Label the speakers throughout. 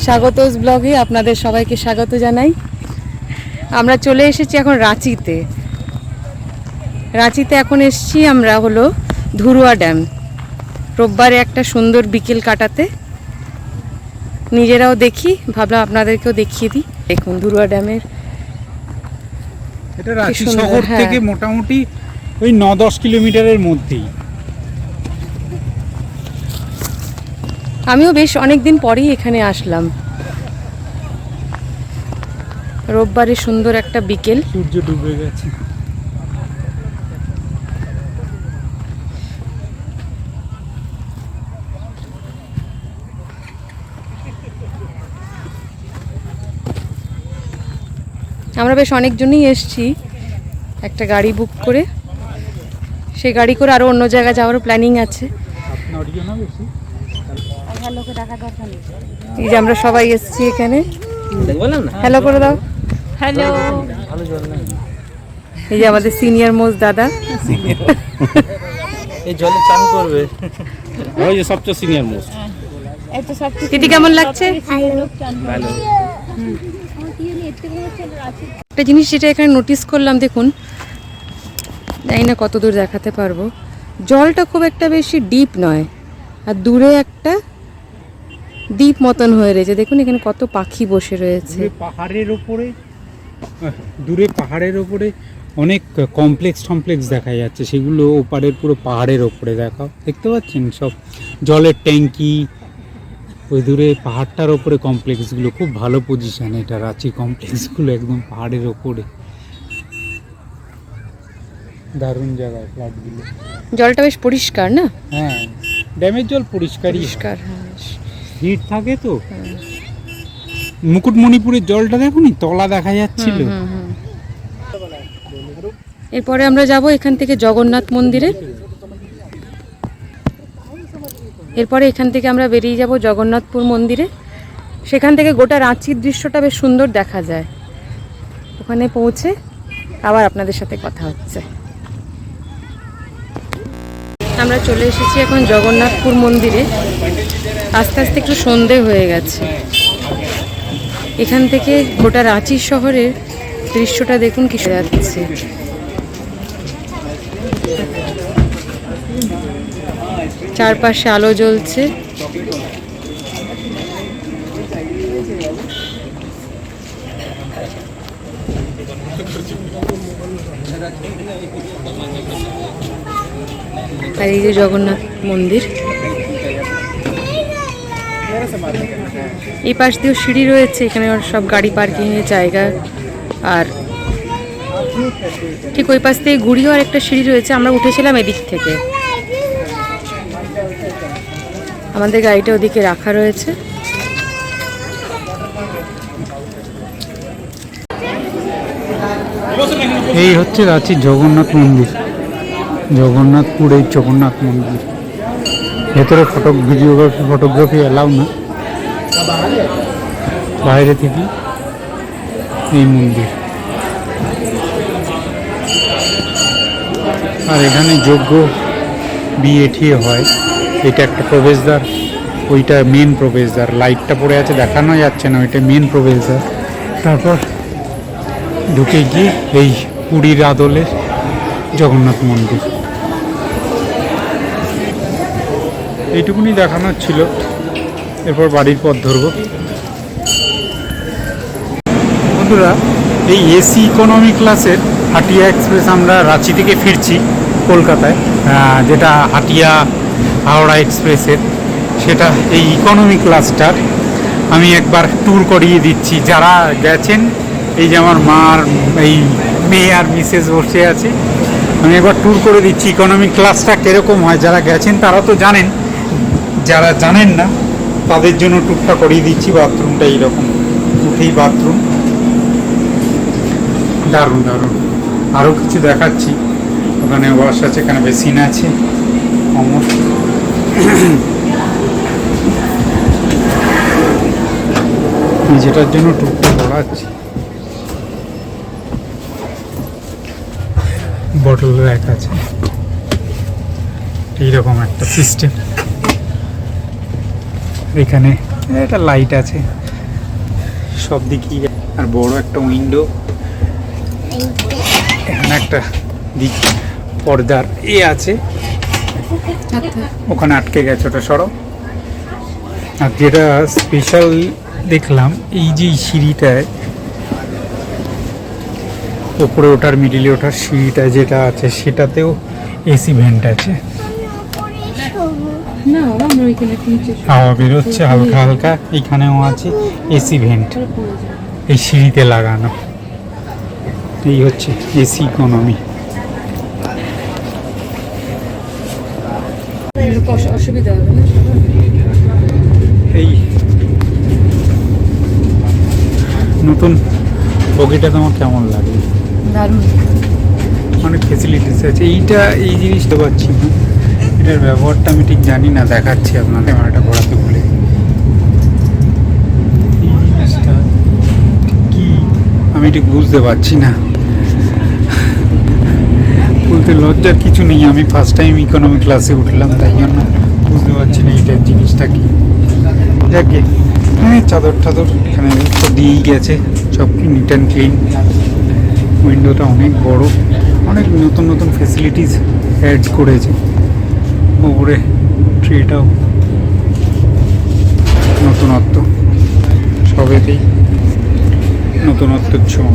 Speaker 1: স্বাগতস ব্লগে আপনাদের সবাইকে স্বাগত জানাই। আমরা চলে এসেছি এখন রাঁচিতে। রাঁচিতে এখন এসেছি আমরা হলো ধুরুয়া ড্যাম। রোববারে একটা সুন্দর বিকেল কাটাতে নিজেরাও দেখি, ভাবলাম আপনাদেরকেও দেখিয়ে দিই। দেখুন ধুরুয়া ড্যামের,
Speaker 2: এটা রাঁচি শহর থেকে মোটামুটি ওই 9-10 কিলোমিটারের মধ্যেই।
Speaker 1: আমিও বেশ অনেকদিন পরেই এখানে আসলাম। রোববারে সুন্দর একটা বিকেল,
Speaker 2: সূর্য ডুবে গেছে।
Speaker 1: আমরা বেশ অনেকজনই এসছি একটা গাড়ি বুক করে। সেই গাড়ি করে আরো অন্য জায়গায় যাওয়ার প্ল্যানিং আছে। এই যে আমরা সবাই এসছি এখানে। হ্যালো করে দাও। হ্যালো। এই যে আমাদের সিনিয়র মোস্ট দাদা।
Speaker 3: এই জলে চান করবে।
Speaker 2: ওই যে সবচেয়ে সিনিয়র মোস্ট।
Speaker 1: দিদি কেমন লাগছে?
Speaker 3: ভালো।
Speaker 1: একটা জিনিস যেটা এখানে নোটিস করলাম, দেখুন, জানি না কত দূর দেখাতে পারবো, জলটা খুব একটা বেশি ডিপ নয়, আর দূরে একটা দ্বীপ মতন হয়ে রয়েছে। দেখুন এখানে কত পাখি বসে রয়েছে।
Speaker 2: দূরে পাহাড়ের ওপরে অনেক কমপ্লেক্স দেখা যাচ্ছে, সেগুলো ওপারের পুরো পাহাড়ের ওপরে দেখতে পাচ্ছেন সব জলের ট্যাঙ্কি। ওই দূরে পাহাড়টার ওপরে কমপ্লেক্সগুলো খুব ভালো পজিশন। এটা রাঁচি কমপ্লেক্সগুলো একদম পাহাড়ের ওপরে, দারুণ জায়গায় ফ্ল্যাটগুলো।
Speaker 1: জলটা বেশ পরিষ্কার না?
Speaker 2: হ্যাঁ, ড্যামের জল পরিষ্কার। ভিড় থাকে তো। মুকুটমণিপুরের জলটা দেখুনি, তলা দেখা যাচ্ছিল।
Speaker 1: এরপরে আমরা যাব এখান থেকে জগন্নাথ মন্দিরে। এরপরে এখান থেকে আমরা বেরিয়ে যাব জগন্নাথপুর মন্দিরে। সেখান থেকে গোটা রাঁচির দৃশ্যটা বেশ সুন্দর দেখা যায়। ওখানে পৌঁছে আবার আপনাদের সাথে কথা হচ্ছে। আমরা চলে এসেছি এখন জগন্নাথপুর মন্দিরে। আস্তে আস্তে একটু সন্ধে হয়ে গেছে। এখান থেকে গোটা রাঁচি শহরের দৃশ্যটা দেখুন কি যাচ্ছে। চারপাশে আলো জ্বলছে। আর এই যে জগন্নাথ মন্দির, এই পাশ দিয়েও সিঁড়ি রয়েছে। এখানে সব গাড়ি পার্কিং এর জায়গা। আর ঠিক ওই পাশ থেকে ঘুরিয়েও আর একটা সিঁড়ি রয়েছে। আমরা উঠেছিলাম এদিক থেকে। আমাদের গাড়িটা ওদিকে রাখা রয়েছে।
Speaker 2: এই হচ্ছে রাঁচির জগন্নাথ মন্দির, জগন্নাথপুর এই জগন্নাথ মন্দির। ভেতরে ফটোগ্রাফি অ্যালাউ না, বাইরে থেকে এই মন্দির। আর এখানে যজ্ঞ বিয়ে ঠিয়ে হয়। এটা একটা প্রবেশদ্বার, ওইটা মেন প্রবেশদ্বার। লাইটটা পড়ে আছে, দেখানো যাচ্ছে না, ওইটা মেন প্রবেশদ্বার। তারপর ঢুকে গিয়ে এই পুরীর আদলের জগন্নাথ মন্দির। এইটুকুনি দেখানোর ছিল। এরপর বাড়ির পথ ধরব। বন্ধুরা, এই এসি ইকোনমি ক্লাসের হাটিয়া এক্সপ্রেস আমরা রাঁচি থেকে ফিরছি কলকাতায়, যেটা হাটিয়া হাওড়া এক্সপ্রেসের, সেটা এই ইকোনমি ক্লাসটার আমি একবার ট্যুর করিয়ে দিচ্ছি। যারা গেছেন, এই যে আমার মার এই মেয়ে আর মিসেস বসে আছে, আমি একবার ট্যুর করে দিচ্ছি ইকোনমি ক্লাসটা কীরকম হয়। যারা গেছেন তারা তো জানেন, যারা জানেন না তাদের জন্য ট্যুরটা করিয়ে দিচ্ছি। বাথরুমটা এইরকম, উঠেই বাথরুম, দারুণ দারুণ। আরও কিছু দেখাচ্ছি। ওখানে ওয়াশ আছে, এখানে বেসিন আছে, অমর। যেটার জন্য ট্যুরটা করাচ্ছি, বটল র্যাক আছে, এইরকম একটা সিস্টেম। এখানে একটা লাইট আছে, সব দিকই, আর বড় একটা উইন্ডো, এখানে একটা দিক পর্দার আছে, ওখানে আটকে গেছে, ওটা সরো। আর যেটা স্পেশাল দেখলাম, এই যে সিঁড়িটায় ওপরে ওঠার, মিডিলে ওঠার সিঁড়িটায় যেটা আছে সেটাতেও এসি ভেন্ট আছে,
Speaker 1: না বাবা, আমরা ওইখানে নিচে
Speaker 2: হাওয়া বেরোচ্ছে হালকা হালকা। এইখানেও আছে এসি ভেন্ট, এই সিঁড়িতে লাগানো। এই হচ্ছে এসি ইকোনমি।
Speaker 1: অসুবিধা হবে না।
Speaker 2: এই নতুন বগিটা তোমার কেমন লাগে?
Speaker 1: দারুণ।
Speaker 2: অনেক ফেসিলিটিস আছে। এই জিনিসটা পাচ্ছি না, এটার ব্যবহারটা আমি ঠিক জানি না, দেখাচ্ছি আপনার ক্যামেরাটা ঘোরাতে ভুলে। এই জিনিসটা কি আমি ঠিক বুঝতে পারছি না, বলতে লজ্জার কিছু নেই, আমি ফার্স্ট টাইম ইকোনমি ক্লাসে উঠলাম, তাই জন্য বুঝতে পারছি না এইটার জিনিসটা কি। যাকে হ্যাঁ, চাদর টাদর এখানে তো দিয়েই গেছে, সব নিট অ্যান্ড ক্লিন। উইন্ডোটা অনেক বড়, অনেক নতুন নতুন ফেসিলিটিস অ্যাড করেছে। উপরে ট্রেটাও নতুনত্ব, সবেতেই নতুনত্বের ছোঁয়া।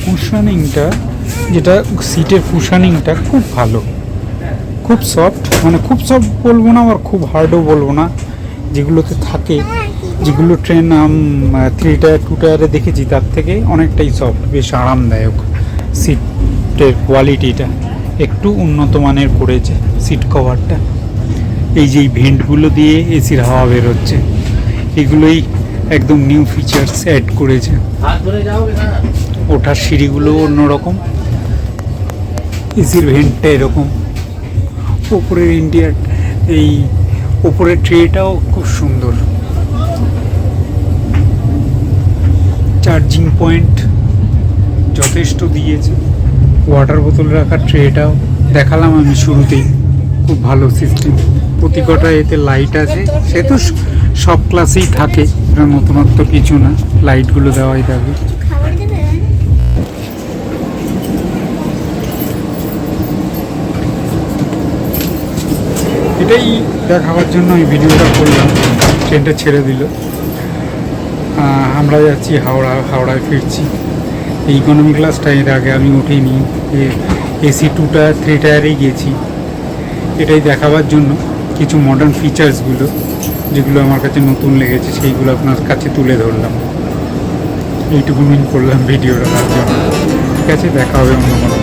Speaker 2: কুশানিংটা, যেটা সিটের কুশানিংটা খুব ভালো, খুব সফট, মানে খুব সফট বলবো না, আবার খুব হার্ডও বলবো না। যেগুলোতে থাকে, যেগুলো ট্রেন 3 টায়ার 2 টায়ারে দেখেছি, তার থেকে অনেকটাই সফট, বেশ আরামদায়ক। সিটের কোয়ালিটিটা একটু উন্নত মানের করেছে, সিট কভারটা। এই যে এই ভেন্টগুলো দিয়ে এসির হাওয়া বেরোচ্ছে, এগুলোই একদম নিউ ফিচার্স অ্যাড করেছে। ওঠার সিঁড়িগুলো অন্যরকম, এসির ভেন্টটা এরকম, ওপরের ইন্ডিয়ার এই ওপরের ট্রেটাও খুব সুন্দর। চার্জিং পয়েন্ট যথেষ্ট দিয়েছে। ওয়াটার বোতল রাখার ট্রেটাও দেখালাম আমি শুরুতেই, খুব ভালো সিস্টেম। প্রতি কটা এতে লাইট আছে, সে তো সব ক্লাসেই থাকে, এটা নতুনত্ব কিছু না, লাইটগুলো দেওয়াই থাকবে। এটাই দেখাবার জন্য এই ভিডিওটা করলাম। ট্রেনটা ছেড়ে দিল, আমরা যাচ্ছি হাওড়ায় ফিরছি। এই ইকোনমি ক্লাসটা এর আগে আমি উঠিনি, এসি 2 টায়ার 3 টায়ারেই গেছি। এটাই দেখাবার জন্য কিছু মডার্ন ফিচার্সগুলো, যেগুলো আমার কাছে নতুন লেগেছে, সেইগুলো আপনার কাছে তুলে ধরলাম। এইটুকু করলাম ভিডিওটা তার জন্য। ঠিক আছে, দেখা হবে অন্য কোনো